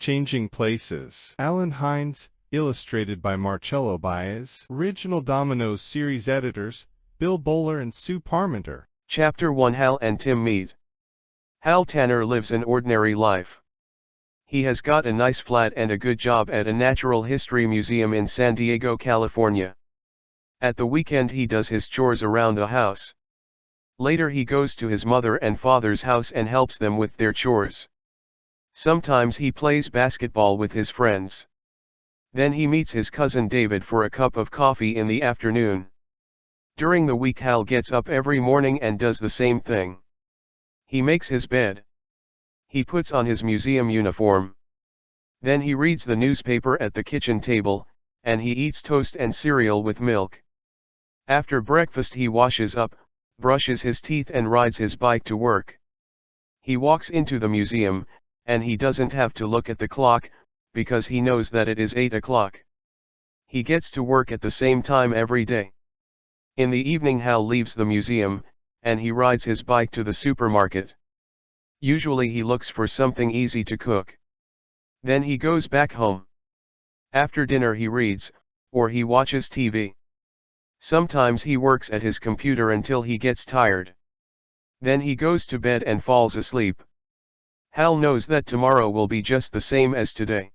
Changing Places. Alan Hines, illustrated by Marcello Baez. Original Dominoes series editors, Bill Bowler and Sue Parmenter. Chapter 1 Hal and Tim meet. Hal Tanner lives an ordinary life. He has got a nice flat and a good job at a natural history museum in San Diego, California. At the weekend he does his chores around the house. Later he goes to his mother and father's house and helps them with their chores. Sometimes he plays basketball with his friends. Then he meets his cousin David for a cup of coffee in the afternoon. During the week Hal gets up every morning and does the same thing. He makes his bed. He puts on his museum uniform. Then he reads the newspaper at the kitchen table, and he eats toast and cereal with milk. After breakfast he washes up, brushes his teeth and rides his bike to work. He walks into the museum, and he doesn't have to look at the clock, because he knows that it is 8 o'clock. He gets to work at the same time every day. In the evening Hal leaves the museum, and he rides his bike to the supermarket. Usually he looks for something easy to cook. Then he goes back home. After dinner he reads, or he watches TV. Sometimes he works at his computer until he gets tired. Then he goes to bed and falls asleep. Hal knows that tomorrow will be just the same as today.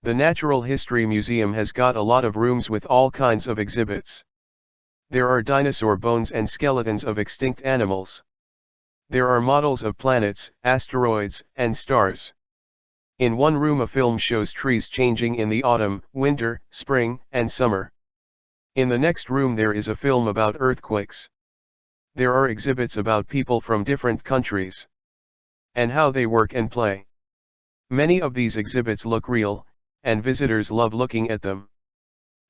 The Natural History Museum has got a lot of rooms with all kinds of exhibits. There are dinosaur bones and skeletons of extinct animals. There are models of planets, asteroids, and stars. In one room a film shows trees changing in the autumn, winter, spring, and summer. In the next room there is a film about earthquakes. There are exhibits about people from different countries, and how they work and play. Many of these exhibits look real, and visitors love looking at them.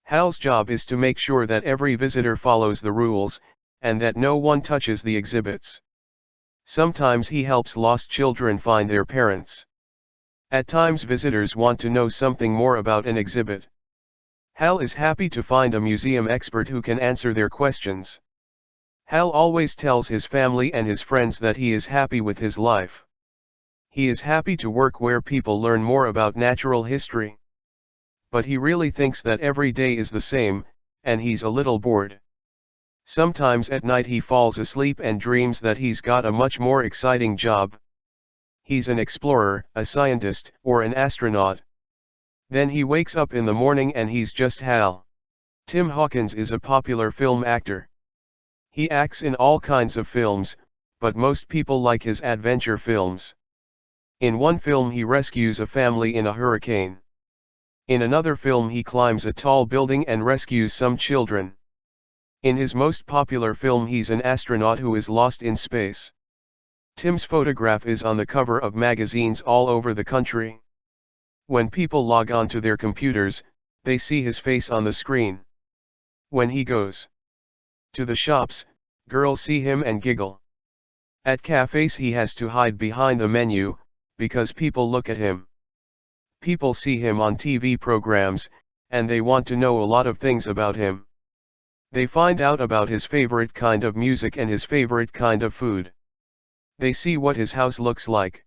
Hal's job is to make sure that every visitor follows the rules, and that no one touches the exhibits. Sometimes he helps lost children find their parents. At times visitors want to know something more about an exhibit. Hal is happy to find a museum expert who can answer their questions. Hal always tells his family and his friends that he is happy with his life. He is happy to work where people learn more about natural history. But he really thinks that every day is the same, and he's a little bored. Sometimes at night he falls asleep and dreams that he's got a much more exciting job. He's an explorer, a scientist, or an astronaut. Then he wakes up in the morning and he's just Hal. Tim Hawkins is a popular film actor. He acts in all kinds of films, but most people like his adventure films. In one film he rescues a family in a hurricane. In another film he climbs a tall building and rescues some children. In his most popular film he's an astronaut who is lost in space. Tim's photograph is on the cover of magazines all over the country. When people log on to their computers, they see his face on the screen. When he goes to the shops, girls see him and giggle. At cafes he has to hide behind the menu, because people look at him. People see him on TV programs, and they want to know a lot of things about him. They find out about his favorite kind of music and his favorite kind of food. They see what his house looks like.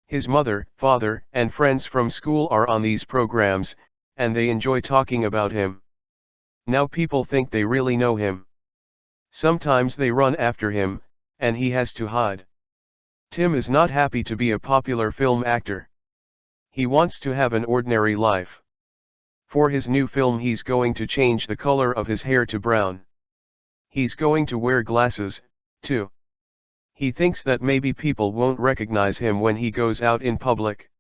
His mother, father, and friends from school are on these programs, and they enjoy talking about him. Now people think they really know him. Sometimes they run after him, and he has to hide. Tim is not happy to be a popular film actor. He wants to have an ordinary life. For his new film he's going to change the color of his hair to brown. He's going to wear glasses, too. He thinks that maybe people won't recognize him when he goes out in public.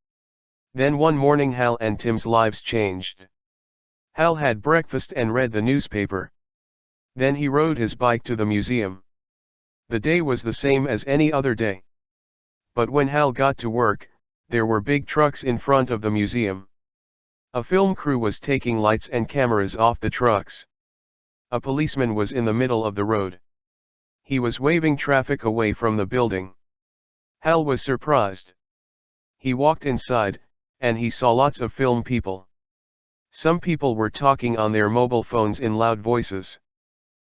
Then one morning Hal and Tim's lives changed. Hal had breakfast and read the newspaper. Then he rode his bike to the museum. The day was the same as any other day. But when Hal got to work, there were big trucks in front of the museum. A film crew was taking lights and cameras off the trucks. A policeman was in the middle of the road. He was waving traffic away from the building. Hal was surprised. He walked inside, and he saw lots of film people. Some people were talking on their mobile phones in loud voices.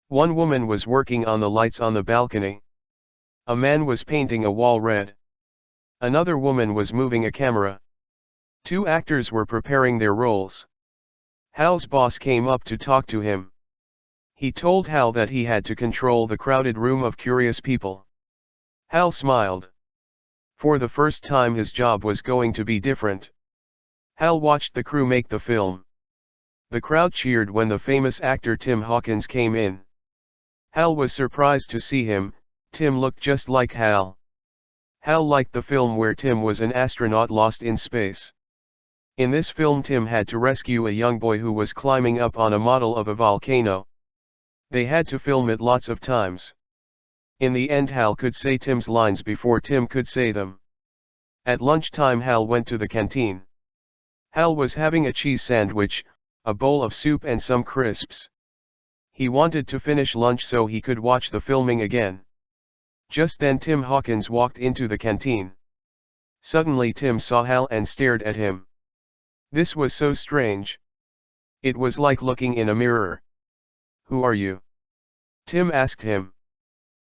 One woman was working on the lights on the balcony. A man was painting a wall red. Another woman was moving a camera. Two actors were preparing their roles. Hal's boss came up to talk to him. He told Hal that he had to control the crowded room of curious people. Hal smiled. For the first time his job was going to be different. Hal watched the crew make the film. The crowd cheered when the famous actor Tim Hawkins came in. Hal was surprised to see him. Tim looked just like Hal. Hal liked the film where Tim was an astronaut lost in space. In this film Tim had to rescue a young boy who was climbing up on a model of a volcano. They had to film it lots of times. In the end Hal could say Tim's lines before Tim could say them. At lunchtime Hal went to the canteen. Hal was having a cheese sandwich, a bowl of soup and some crisps. He wanted to finish lunch so he could watch the filming again. Just then Tim Hawkins walked into the canteen. Suddenly Tim saw Hal and stared at him. This was so strange. It was like looking in a mirror. "Who are you?" Tim asked him.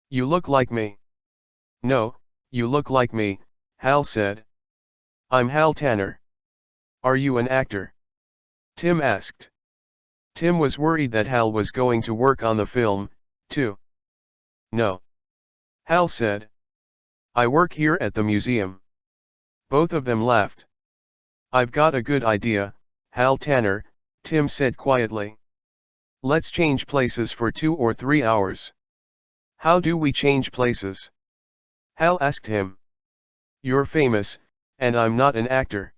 "You look like me." "No, you look like me," Hal said. "I'm Hal Tanner." "Are you an actor?" Tim asked. Tim was worried that Hal was going to work on the film, too. "No," Hal said. "I work here at the museum." Both of them laughed. "I've got a good idea, Hal Tanner," Tim said quietly. "Let's change places for 2 or 3 hours." "How do we change places?" Hal asked him. "You're famous, and I'm not an actor.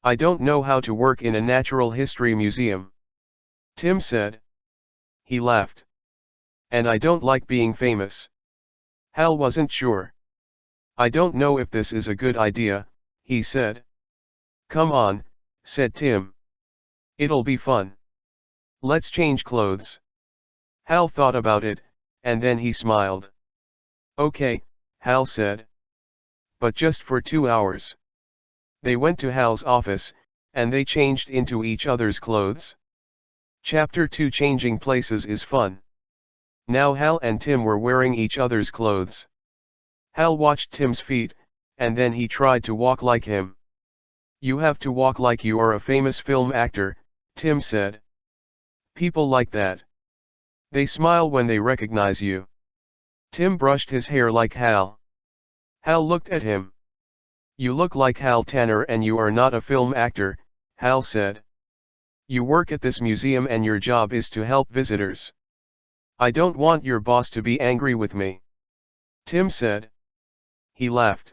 I don't know how to work in a natural history museum," Tim said. He laughed. "And I don't like being famous." Hal wasn't sure. "I don't know if this is a good idea," he said. "Come on," said Tim. "It'll be fun. Let's change clothes." Hal thought about it, and then he smiled. "Okay," Hal said. "But just for 2 hours." They went to Hal's office, and they changed into each other's clothes. Chapter 2 Changing Places is Fun. Now Hal and Tim were wearing each other's clothes. Hal watched Tim's feet, and then he tried to walk like him. "You have to walk like you are a famous film actor," Tim said. "People like that. They smile when they recognize you." Tim brushed his hair like Hal. Hal looked at him. "You look like Hal Tanner and you are not a film actor," Hal said. "You work at this museum and your job is to help visitors. I don't want your boss to be angry with me," Tim said. He laughed.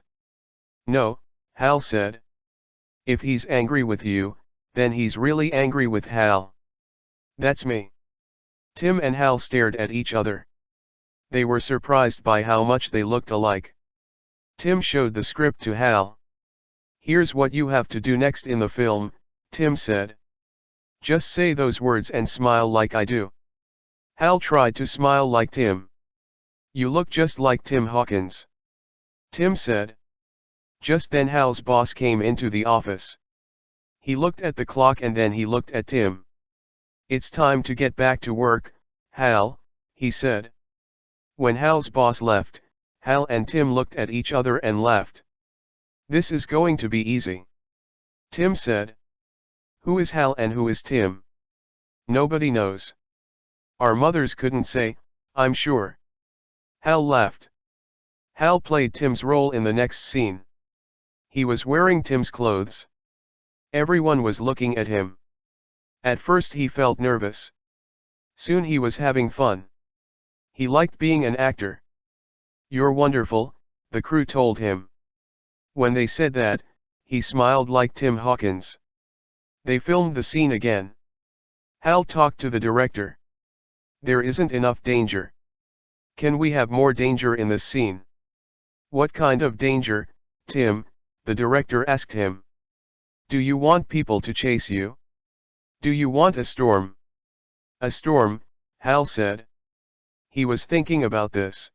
"No," Hal said. "If he's angry with you, then he's really angry with Hal. That's me." Tim and Hal stared at each other. They were surprised by how much they looked alike. Tim showed the script to Hal. "Here's what you have to do next in the film," Tim said. "Just say those words and smile like I do." Hal tried to smile like Tim. "You look just like Tim Hawkins," Tim said. Just then Hal's boss came into the office. He looked at the clock and then he looked at Tim. "It's time to get back to work, Hal," he said. When Hal's boss left, Hal and Tim looked at each other and laughed. "This is going to be easy," Tim said. "Who is Hal and who is Tim?" "Nobody knows. Our mothers couldn't say, I'm sure." Hal laughed. Hal played Tim's role in the next scene. He was wearing Tim's clothes. Everyone was looking at him. At first he felt nervous. Soon he was having fun. He liked being an actor. "You're wonderful," the crew told him. When they said that, he smiled like Tim Hawkins. They filmed the scene again. Hal talked to the director. "There isn't enough danger. Can we have more danger in this scene?" "What kind of danger, Tim?" the director asked him. "Do you want people to chase you? Do you want a storm?" "A storm," Hal said. He was thinking about this.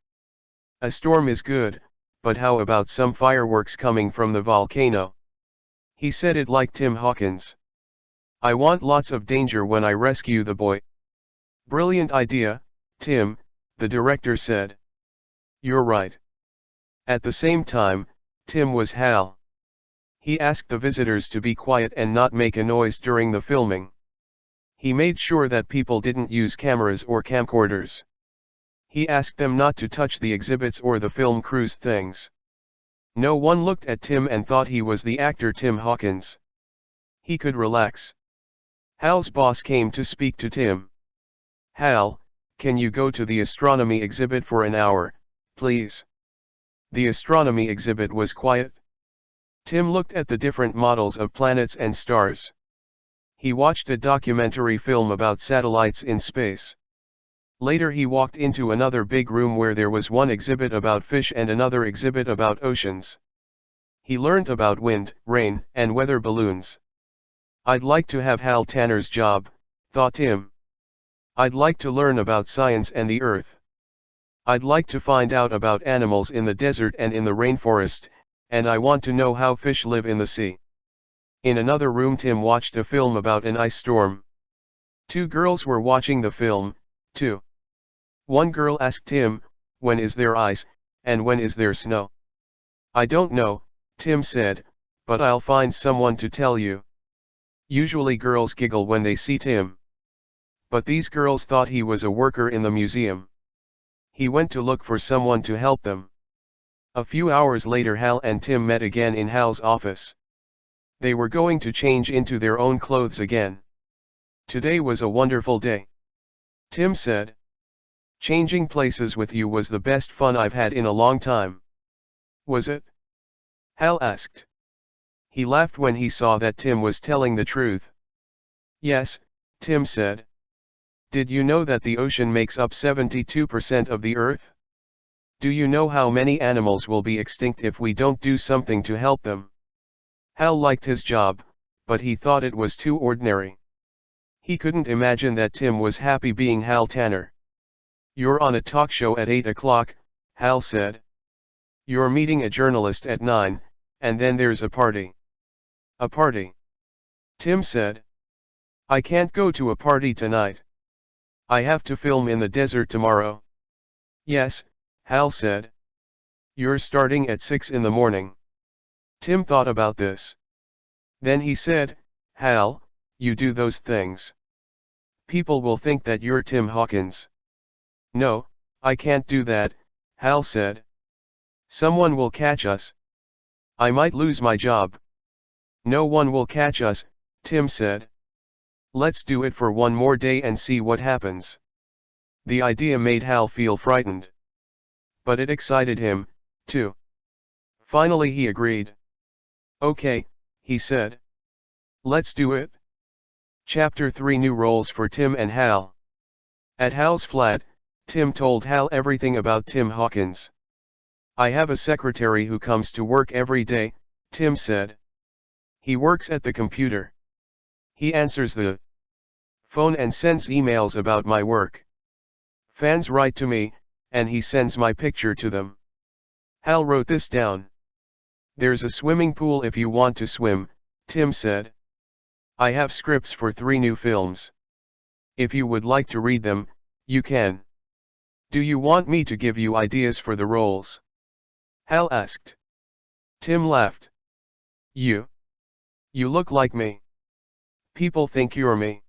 A storm is good, but how about some fireworks coming from the volcano? He said it like Tim Hawkins. "I want lots of danger when I rescue the boy." "Brilliant idea, Tim," the director said. "You're right." At the same time, Tim was Hal. He asked the visitors to be quiet and not make a noise during the filming. He made sure that people didn't use cameras or camcorders. He asked them not to touch the exhibits or the film crew's things. No one looked at Tim and thought he was the actor Tim Hawkins. He could relax. Hal's boss came to speak to Tim. "Hal, can you go to the astronomy exhibit for an hour, please?" The astronomy exhibit was quiet. Tim looked at the different models of planets and stars. He watched a documentary film about satellites in space. Later he walked into another big room where there was one exhibit about fish and another exhibit about oceans. He learned about wind, rain, and weather balloons. "I'd like to have Hal Tanner's job," thought Tim. "I'd like to learn about science and the earth. I'd like to find out about animals in the desert and in the rainforest, and I want to know how fish live in the sea." In another room Tim watched a film about an ice storm. Two girls were watching the film, too. One girl asked Tim, "When is there ice, and when is there snow?" "I don't know," Tim said, "but I'll find someone to tell you." Usually girls giggle when they see Tim. But these girls thought he was a worker in the museum. He went to look for someone to help them. A few hours later Hal and Tim met again in Hal's office. They were going to change into their own clothes again. "Today was a wonderful day," Tim said. "Changing places with you was the best fun I've had in a long time." "Was it?" Hal asked. He laughed when he saw that Tim was telling the truth. "Yes," Tim said. "Did you know that the ocean makes up 72% of the Earth? Do you know how many animals will be extinct if we don't do something to help them?" Hal liked his job, but he thought it was too ordinary. He couldn't imagine that Tim was happy being Hal Tanner. "You're on a talk show at 8 o'clock, Hal said. "You're meeting a journalist at 9, and then there's a party." "A party?" Tim said. "I can't go to a party tonight. I have to film in the desert tomorrow." "Yes," Hal said. "You're starting at 6 in the morning." Tim thought about this. Then he said, "Hal, you do those things. People will think that you're Tim Hawkins." "No, I can't do that," Hal said. "Someone will catch us. I might lose my job." "No one will catch us," Tim said. "Let's do it for one more day and see what happens." The idea made Hal feel frightened. But it excited him, too. Finally he agreed. "Okay," he said. "Let's do it." Chapter 3: New roles for Tim and Hal. At Hal's flat, Tim told Hal everything about Tim Hawkins. "I have a secretary who comes to work every day," Tim said. "He works at the computer. He answers the phone and sends emails about my work. Fans write to me, and he sends my picture to them." Hal wrote this down. "There's a swimming pool if you want to swim," Tim said. "I have scripts for 3 new films. If you would like to read them, you can. Do you want me to give you ideas for the roles?" Hal asked. Tim laughed. You look like me. People think you're me.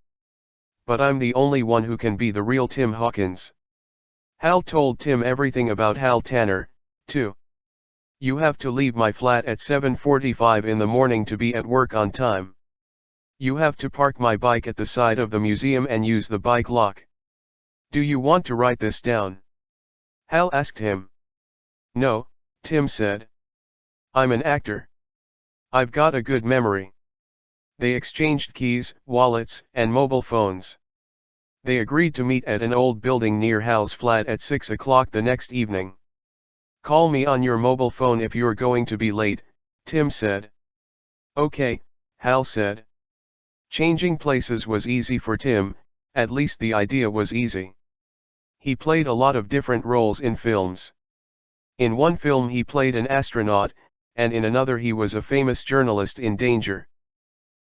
But I'm the only one who can be the real Tim Hawkins." Hal told Tim everything about Hal Tanner, too. "You have to leave my flat at 7:45 in the morning to be at work on time. You have to park my bike at the side of the museum and use the bike lock. Do you want to write this down?" Hal asked him. "No," Tim said. "I'm an actor. I've got a good memory." They exchanged keys, wallets, and mobile phones. They agreed to meet at an old building near Hal's flat at 6 o'clock the next evening. "Call me on your mobile phone if you're going to be late," Tim said. "Okay," Hal said. Changing places was easy for Tim, at least the idea was easy. He played a lot of different roles in films. In one film he played an astronaut, and in another he was a famous journalist in danger.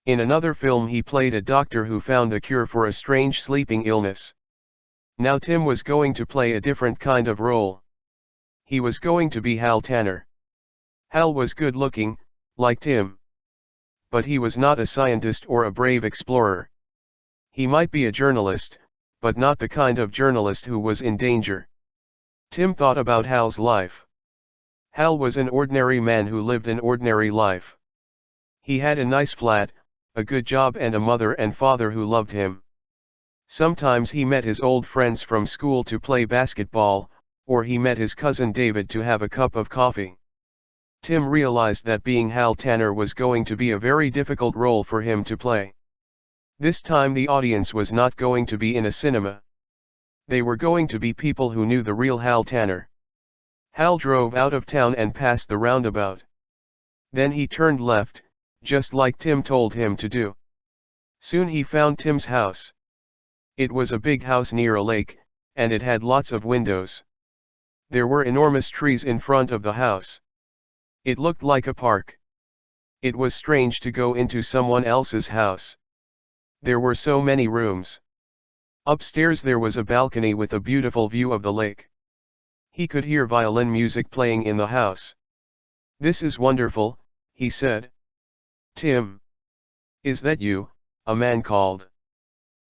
In another film he played a doctor who found the cure for a strange sleeping illness. Now Tim was going to play a different kind of role. He was going to be Hal Tanner. Hal was good looking, like Tim. but he was not a scientist or a brave explorer. He might be a journalist, but not the kind of journalist who was in danger. Tim thought about Hal's life. Hal was an ordinary man who lived an ordinary life. He had a nice flat, a good job and a mother and father who loved him. Sometimes he met his old friends from school to play basketball, or he met his cousin David to have a cup of coffee. Tim realized that being Hal Tanner was going to be a very difficult role for him to play. This time the audience was not going to be in a cinema. They were going to be people who knew the real Hal Tanner. Hal drove out of town and passed the roundabout. Then he turned left, just like Tim told him to do. Soon he found Tim's house. It was a big house near a lake, and it had lots of windows. There were enormous trees in front of the house. It looked like a park. It was strange to go into someone else's house. There were so many rooms. Upstairs there was a balcony with a beautiful view of the lake. He could hear violin music playing in the house. "This is wonderful," he said. "Tim. Is that you?" a man called.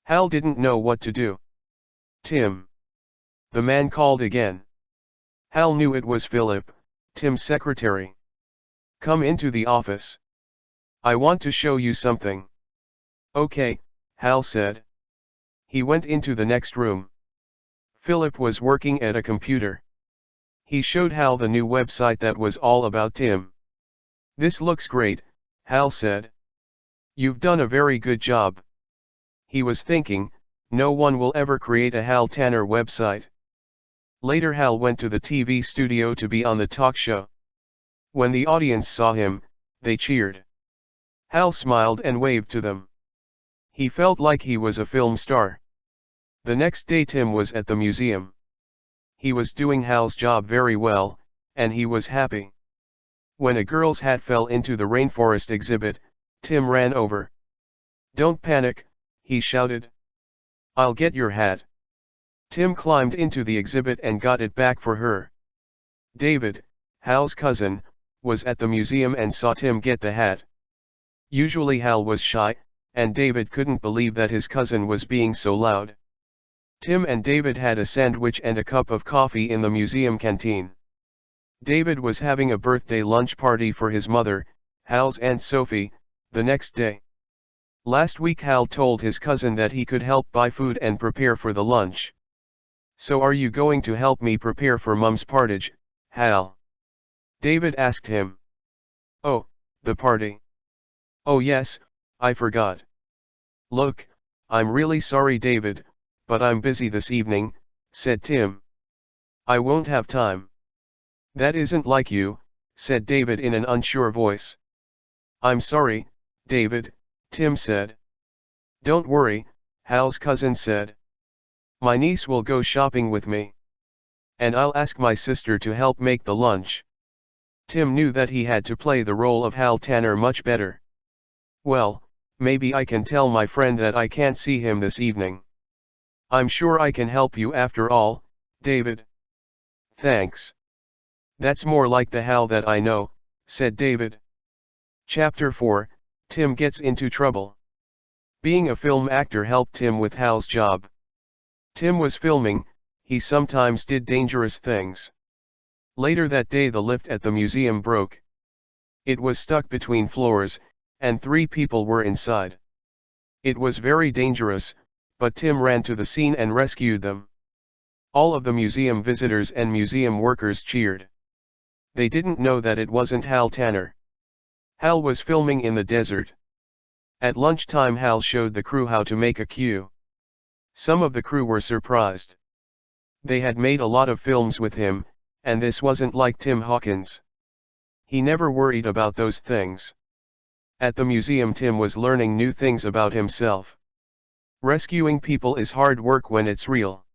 Hal didn't know what to do. "Tim." The man called again. Hal knew it was Philip, Tim's secretary. "Come into the office. I want to show you something." "Okay," Hal said. He went into the next room. Philip was working at a computer. He showed Hal the new website that was all about Tim. "This looks great," Hal said. "You've done a very good job." He was thinking, no one will ever create a Hal Tanner website. Later Hal went to the TV studio to be on the talk show. When the audience saw him, they cheered. Hal smiled and waved to them. He felt like he was a film star. The next day Tim was at the museum. He was doing Hal's job very well, and he was happy. When a girl's hat fell into the rainforest exhibit, Tim ran over. "Don't panic," he shouted. "I'll get your hat." Tim climbed into the exhibit and got it back for her. David, Hal's cousin, was at the museum and saw Tim get the hat. Usually Hal was shy, and David couldn't believe that his cousin was being so loud. Tim and David had a sandwich and a cup of coffee in the museum canteen. David was having a birthday lunch party for his mother, Hal's Aunt Sophie, the next day. Last week Hal told his cousin that he could help buy food and prepare for the lunch. "So are you going to help me prepare for Mum's partage, Hal?" David asked him. "Oh, the party. Oh yes, I forgot. Look, I'm really sorry David, but I'm busy this evening," said Tim. "I won't have time." "That isn't like you," said David in an unsure voice. "I'm sorry, David," Tim said. "Don't worry," Hal's cousin said. "My niece will go shopping with me. And I'll ask my sister to help make the lunch." Tim knew that he had to play the role of Hal Tanner much better. "Well, maybe I can tell my friend that I can't see him this evening. I'm sure I can help you after all, David." "Thanks. That's more like the Hal that I know," said David. Chapter 4, Tim Gets Into Trouble. Being a film actor helped Tim with Hal's job. Tim was filming, he sometimes did dangerous things. Later that day the lift at the museum broke. It was stuck between floors, and 3 people were inside. It was very dangerous, but Tim ran to the scene and rescued them. All of the museum visitors and museum workers cheered. They didn't know that it wasn't Hal Tanner. Hal was filming in the desert. At lunchtime Hal showed the crew how to make a cue. Some of the crew were surprised. They had made a lot of films with him, and this wasn't like Tim Hawkins. He never worried about those things. At the museum Tim was learning new things about himself. Rescuing people is hard work when it's real.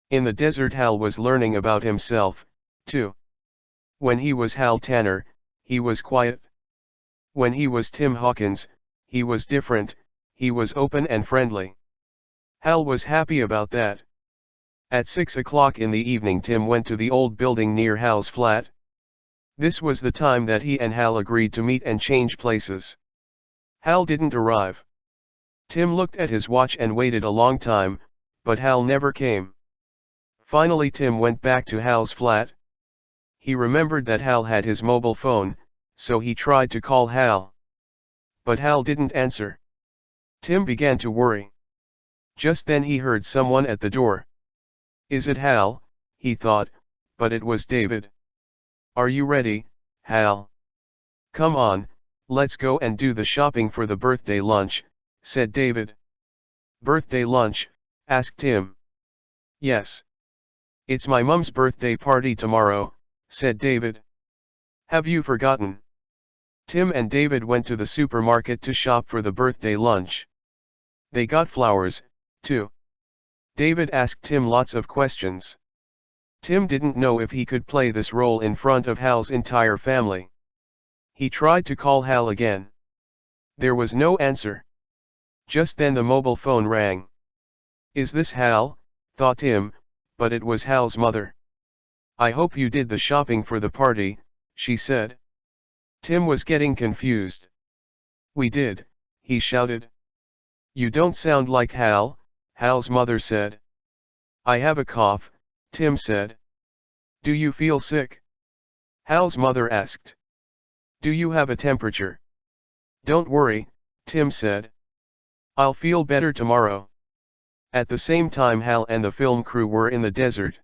In the desert Hal was learning about himself, too. When he was Hal Tanner, he was quiet. When he was Tim Hawkins, he was different, he was open and friendly. Hal was happy about that. At 6 o'clock in the evening Tim went to the old building near Hal's flat. This was the time that he and Hal agreed to meet and change places. Hal didn't arrive. Tim looked at his watch and waited a long time, but Hal never came. Finally Tim went back to Hal's flat. He remembered that Hal had his mobile phone, so he tried to call Hal. But Hal didn't answer. Tim began to worry. Just then he heard someone at the door. Is it Hal? He thought, but it was David. Are you ready, Hal? Come on, let's go and do the shopping for the birthday lunch, said David. Birthday lunch? Asked Tim. Yes. It's my mum's birthday party tomorrow, said David. Have you forgotten? Tim and David went to the supermarket to shop for the birthday lunch. They got flowers, too. David asked Tim lots of questions. Tim didn't know if he could play this role in front of Hal's entire family. He tried to call Hal again. There was no answer. Just then the mobile phone rang. Is this Hal? Thought Tim, but it was Hal's mother. I hope you did the shopping for the party, she said. Tim was getting confused. We did, he shouted. You don't sound like Hal, Hal's mother said. I have a cough, Tim said. Do you feel sick? Hal's mother asked. Do you have a temperature? Don't worry, Tim said. I'll feel better tomorrow. At the same time Hal and the film crew were in the desert.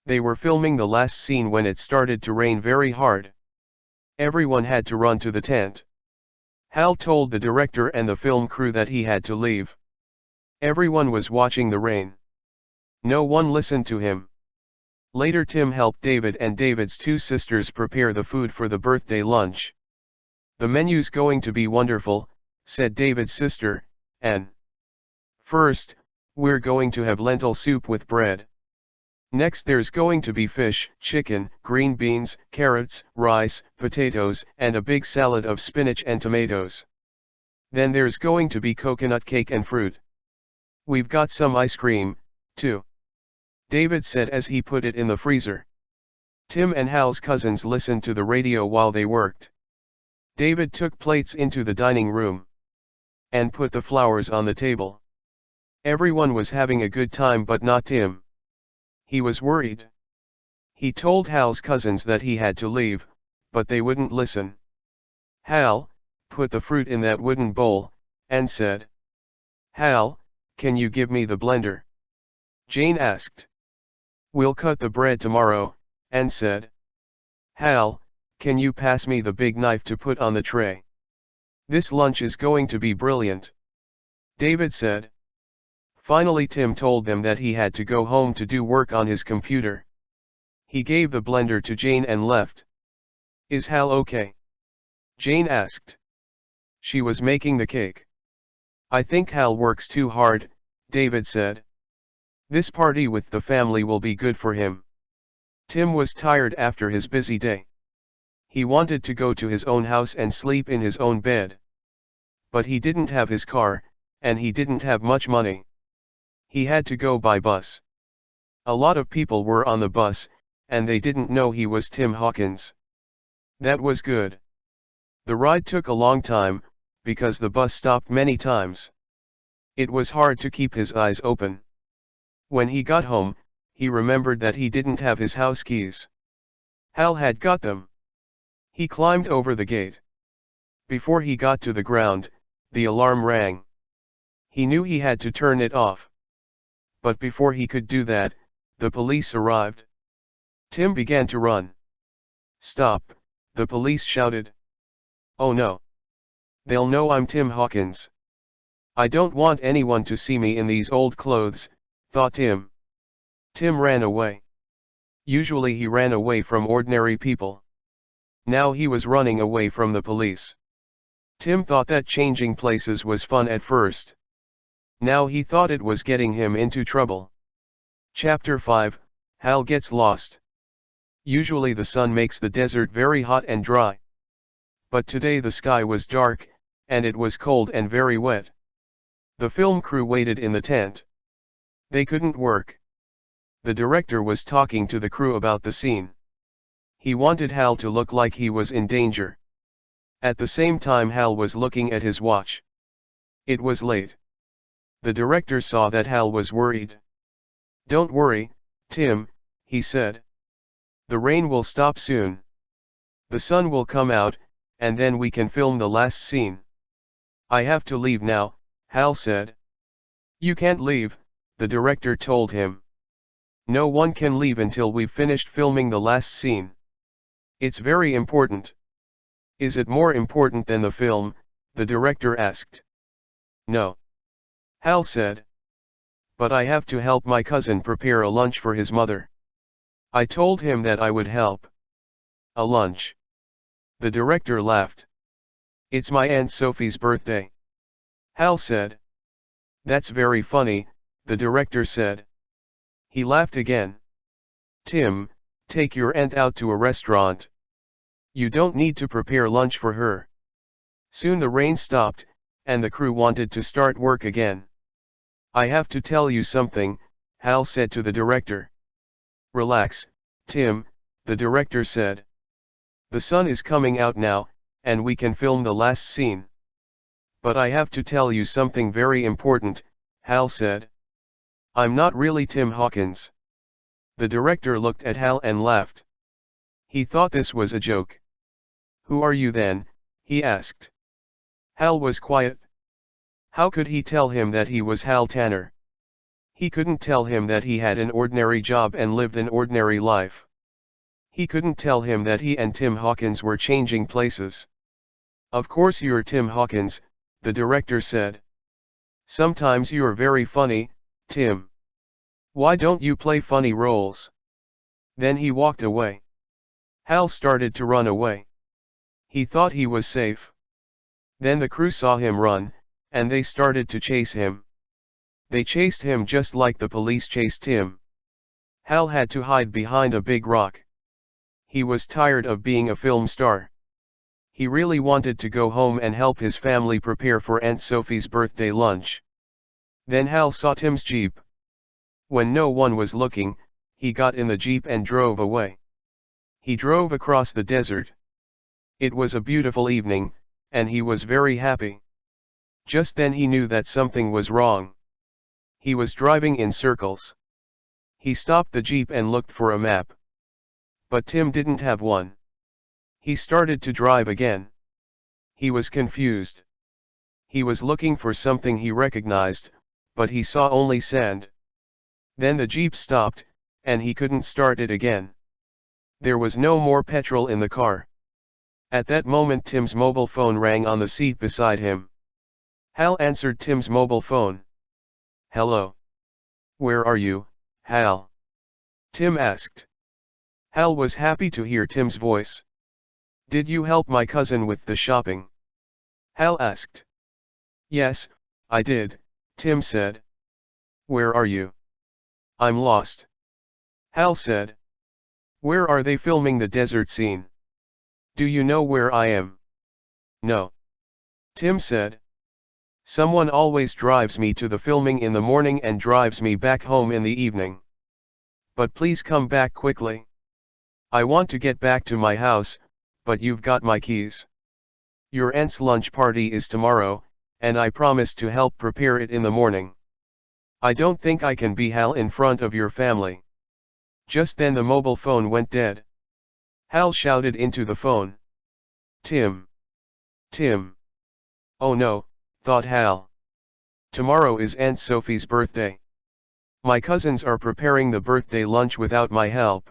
They were filming the last scene when it started to rain very hard. Everyone had to run to the tent. Hal told the director and the film crew that he had to leave. Everyone was watching the rain. No one listened to him. Later Tim helped David and David's two sisters prepare the food for the birthday lunch. The menu's going to be wonderful, said David's sister, Anne. First, we're going to have lentil soup with bread. Next there's going to be fish, chicken, green beans, carrots, rice, potatoes, and a big salad of spinach and tomatoes. Then there's going to be coconut cake and fruit. We've got some ice cream, too. David said as he put it in the freezer. Tim and Hal's cousins listened to the radio while they worked. David took plates into the dining room and put the flowers on the table. Everyone was having a good time but not Tim. He was worried. He told Hal's cousins that he had to leave, but they wouldn't listen. Hal, put the fruit in that wooden bowl, and said. Hal, can you give me the blender? Jane asked. We'll cut the bread tomorrow, and said. Hal, can you pass me the big knife to put on the tray? This lunch is going to be brilliant. David said. Finally Tim told them that he had to go home to do work on his computer. He gave the blender to Jane and left. Is Hal okay? Jane asked. She was making the cake. I think Hal works too hard, David said. This party with the family will be good for him. Tim was tired after his busy day. He wanted to go to his own house and sleep in his own bed. But he didn't have his car, and he didn't have much money. He had to go by bus. A lot of people were on the bus, and they didn't know he was Tim Hawkins. That was good. The ride took a long time, because the bus stopped many times. It was hard to keep his eyes open. When he got home, he remembered that he didn't have his house keys. Hal had got them. He climbed over the gate. Before he got to the ground, the alarm rang. He knew he had to turn it off. But before he could do that, the police arrived. Tim began to run. Stop, the police shouted. Oh no. They'll know I'm Tim Hawkins. I don't want anyone to see me in these old clothes, thought Tim. Tim ran away. Usually he ran away from ordinary people. Now he was running away from the police. Tim thought that changing places was fun at first. Now he thought it was getting him into trouble. Chapter 5, Hal Gets Lost. Usually the sun makes the desert very hot and dry. But today the sky was dark, and it was cold and very wet. The film crew waited in the tent. They couldn't work. The director was talking to the crew about the scene. He wanted Hal to look like he was in danger. At the same time Hal was looking at his watch. It was late. The director saw that Hal was worried. "Don't worry, Tim," he said. "The rain will stop soon. The sun will come out, and then we can film the last scene." "I have to leave now," Hal said. "You can't leave," the director told him. "No one can leave until we've finished filming the last scene. It's very important." "Is it more important than the film?" the director asked. "No," Hal said. "But I have to help my cousin prepare a lunch for his mother. I told him that I would help." "A lunch?" The director laughed. "It's my Aunt Sophie's birthday," Hal said. "That's very funny," the director said. He laughed again. "Tim, take your aunt out to a restaurant. You don't need to prepare lunch for her." Soon the rain stopped, and the crew wanted to start work again. "I have to tell you something," Hal said to the director. "Relax, Tim," the director said. "The sun is coming out now, and we can film the last scene." "But I have to tell you something very important," Hal said. "I'm not really Tim Hawkins." The director looked at Hal and laughed. He thought this was a joke. "Who are you then?" he asked. Hal was quiet. How could he tell him that he was Hal Tanner? He couldn't tell him that he had an ordinary job and lived an ordinary life. He couldn't tell him that he and Tim Hawkins were changing places. "Of course you're Tim Hawkins," the director said. "Sometimes you're very funny, Tim. Why don't you play funny roles?" Then he walked away. Hal started to run away. He thought he was safe. Then the crew saw him run, and they started to chase him. They chased him just like the police chased him. Hal had to hide behind a big rock. He was tired of being a film star. He really wanted to go home and help his family prepare for Aunt Sophie's birthday lunch. Then Hal saw Tim's Jeep. When no one was looking, he got in the Jeep and drove away. He drove across the desert. It was a beautiful evening, and he was very happy. Just then he knew that something was wrong. He was driving in circles. He stopped the Jeep and looked for a map. But Tim didn't have one. He started to drive again. He was confused. He was looking for something he recognized, but he saw only sand. Then the Jeep stopped, and he couldn't start it again. There was no more petrol in the car. At that moment Tim's mobile phone rang on the seat beside him. Hal answered Tim's mobile phone. "Hello. Where are you, Hal?" Tim asked. Hal was happy to hear Tim's voice. "Did you help my cousin with the shopping?" Hal asked. "Yes, I did," Tim said. "Where are you?" "I'm lost." Hal said. "Where are they filming the desert scene? Do you know where I am?" "No." Tim said. "Someone always drives me to the filming in the morning and drives me back home in the evening. But please come back quickly. I want to get back to my house, but you've got my keys. Your aunt's lunch party is tomorrow, and I promised to help prepare it in the morning. I don't think I can be Hal in front of your family." Just then the mobile phone went dead. Hal shouted into the phone. "Tim! Tim! Oh no," thought Hal. "Tomorrow is Aunt Sophie's birthday. My cousins are preparing the birthday lunch without my help.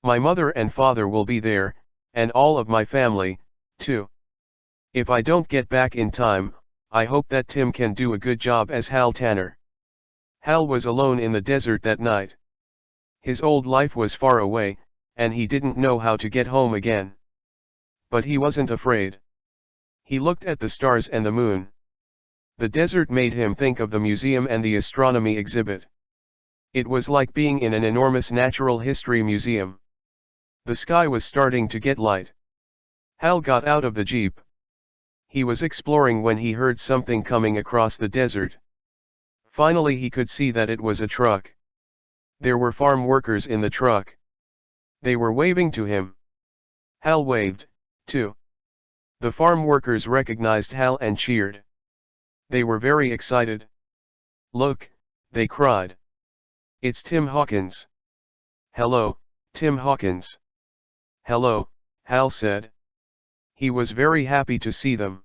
My mother and father will be there, and all of my family, too. If I don't get back in time, I hope that Tim can do a good job as Hal Tanner." Hal was alone in the desert that night. His old life was far away, and he didn't know how to get home again. But he wasn't afraid. He looked at the stars and the moon. The desert made him think of the museum and the astronomy exhibit. It was like being in an enormous natural history museum. The sky was starting to get light. Hal got out of the Jeep. He was exploring when he heard something coming across the desert. Finally he could see that it was a truck. There were farm workers in the truck. They were waving to him. Hal waved, too. The farm workers recognized Hal and cheered. They were very excited. "Look," they cried. "It's Tim Hawkins." "Hello, Tim Hawkins." "Hello," Hal said. He was very happy to see them.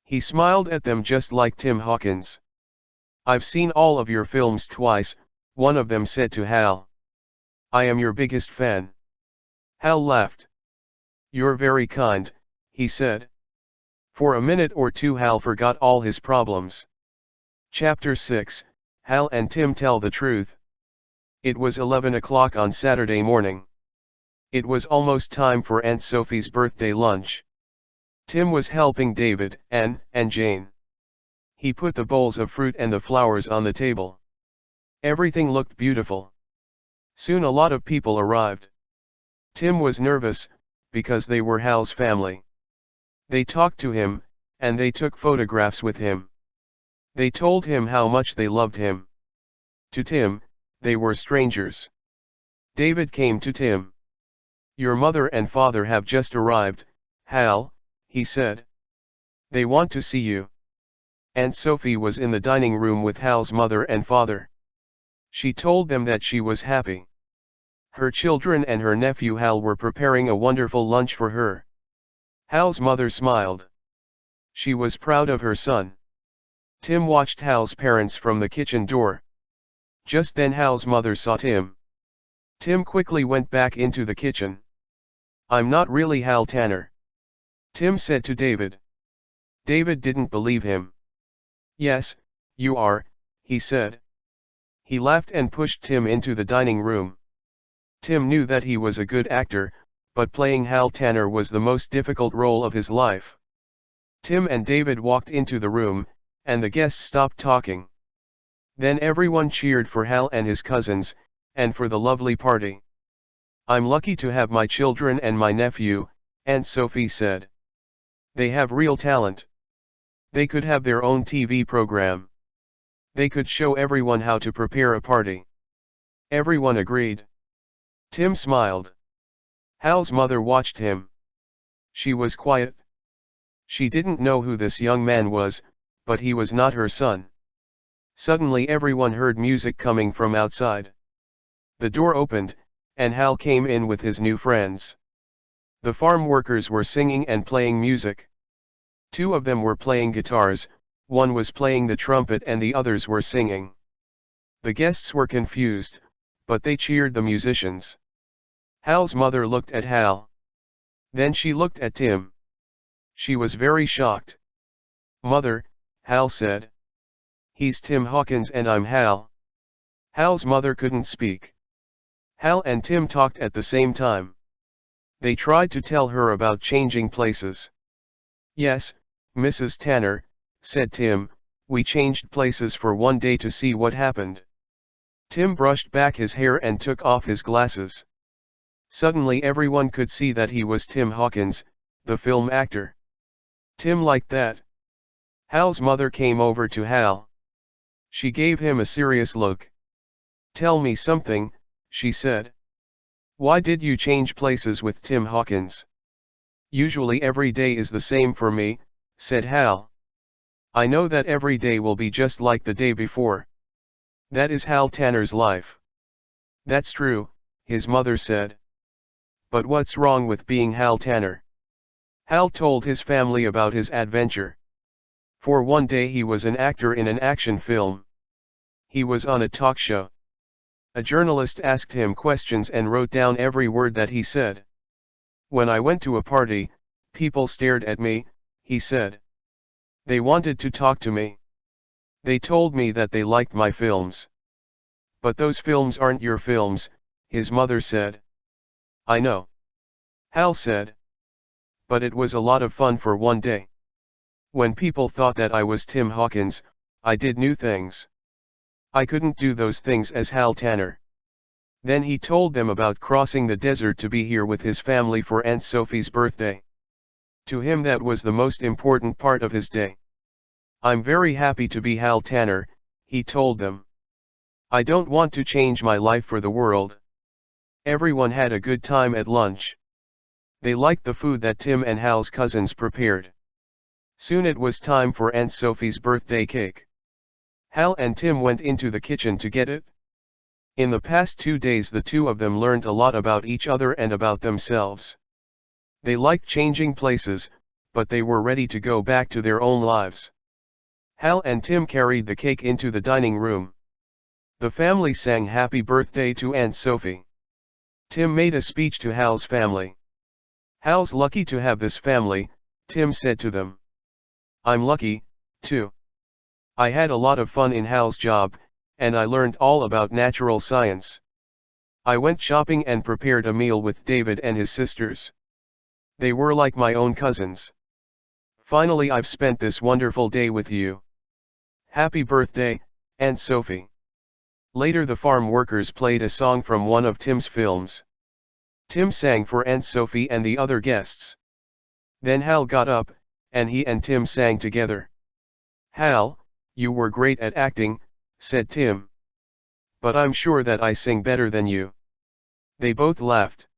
He smiled at them just like Tim Hawkins. "I've seen all of your films twice," one of them said to Hal. "I am your biggest fan." Hal laughed. "You're very kind," he said. For a minute or two Hal forgot all his problems. Chapter 6, Hal and Tim Tell the Truth. It was 11 o'clock on Saturday morning. It was almost time for Aunt Sophie's birthday lunch. Tim was helping David, Anne, and Jane. He put the bowls of fruit and the flowers on the table. Everything looked beautiful. Soon a lot of people arrived. Tim was nervous, because they were Hal's family. They talked to him, and they took photographs with him. They told him how much they loved him. To Tim, they were strangers. David came to Tim. "Your mother and father have just arrived, Hal," he said. "They want to see you." Aunt Sophie was in the dining room with Hal's mother and father. She told them that she was happy. Her children and her nephew Hal were preparing a wonderful lunch for her. Hal's mother smiled. She was proud of her son. Tim watched Hal's parents from the kitchen door. Just then Hal's mother saw Tim. Tim quickly went back into the kitchen. "I'm not really Hal Tanner," Tim said to David. David didn't believe him. "Yes, you are," he said. He laughed and pushed Tim into the dining room. Tim knew that he was a good actor, but playing Hal Tanner was the most difficult role of his life. Tim and David walked into the room, and the guests stopped talking. Then everyone cheered for Hal and his cousins, and for the lovely party. "I'm lucky to have my children and my nephew," Aunt Sophie said. "They have real talent. They could have their own TV program. They could show everyone how to prepare a party." Everyone agreed. Tim smiled. Hal's mother watched him. She was quiet. She didn't know who this young man was, but he was not her son. Suddenly everyone heard music coming from outside. The door opened, and Hal came in with his new friends. The farm workers were singing and playing music. Two of them were playing guitars, one was playing the trumpet and the others were singing. The guests were confused, but they cheered the musicians. Hal's mother looked at Hal. Then she looked at Tim. She was very shocked. "Mother," Hal said. "He's Tim Hawkins and I'm Hal." Hal's mother couldn't speak. Hal and Tim talked at the same time. They tried to tell her about changing places. "Yes, Mrs. Tanner," said Tim, "we changed places for one day to see what happened." Tim brushed back his hair and took off his glasses. Suddenly everyone could see that he was Tim Hawkins, the film actor. Tim liked that. Hal's mother came over to Hal. She gave him a serious look. "Tell me something," she said. "Why did you change places with Tim Hawkins?" "Usually every day is the same for me," said Hal. "I know that every day will be just like the day before. That is Hal Tanner's life." "That's true," his mother said. "But what's wrong with being Hal Tanner?" Hal told his family about his adventure. For one day he was an actor in an action film. He was on a talk show. A journalist asked him questions and wrote down every word that he said. "When I went to a party, people stared at me," he said. "They wanted to talk to me. They told me that they liked my films." "But those films aren't your films," his mother said. "I know," Hal said. "But it was a lot of fun for one day. When people thought that I was Tim Hawkins, I did new things. I couldn't do those things as Hal Tanner." Then he told them about crossing the desert to be here with his family for Aunt Sophie's birthday. To him that was the most important part of his day. "I'm very happy to be Hal Tanner," he told them. "I don't want to change my life for the world." Everyone had a good time at lunch. They liked the food that Tim and Hal's cousins prepared. Soon it was time for Aunt Sophie's birthday cake. Hal and Tim went into the kitchen to get it. In the past 2 days the two of them learned a lot about each other and about themselves. They liked changing places, but they were ready to go back to their own lives. Hal and Tim carried the cake into the dining room. The family sang happy birthday to Aunt Sophie. Tim made a speech to Hal's family. "Hal's lucky to have this family," Tim said to them. "I'm lucky, too. I had a lot of fun in Hal's job, and I learned all about natural science. I went shopping and prepared a meal with David and his sisters. They were like my own cousins. Finally I've spent this wonderful day with you. Happy birthday, Aunt Sophie." Later the farm workers played a song from one of Tim's films. Tim sang for Aunt Sophie and the other guests. Then Hal got up, and he and Tim sang together. "Hal, you were great at acting," said Tim. "But I'm sure that I sing better than you." They both laughed.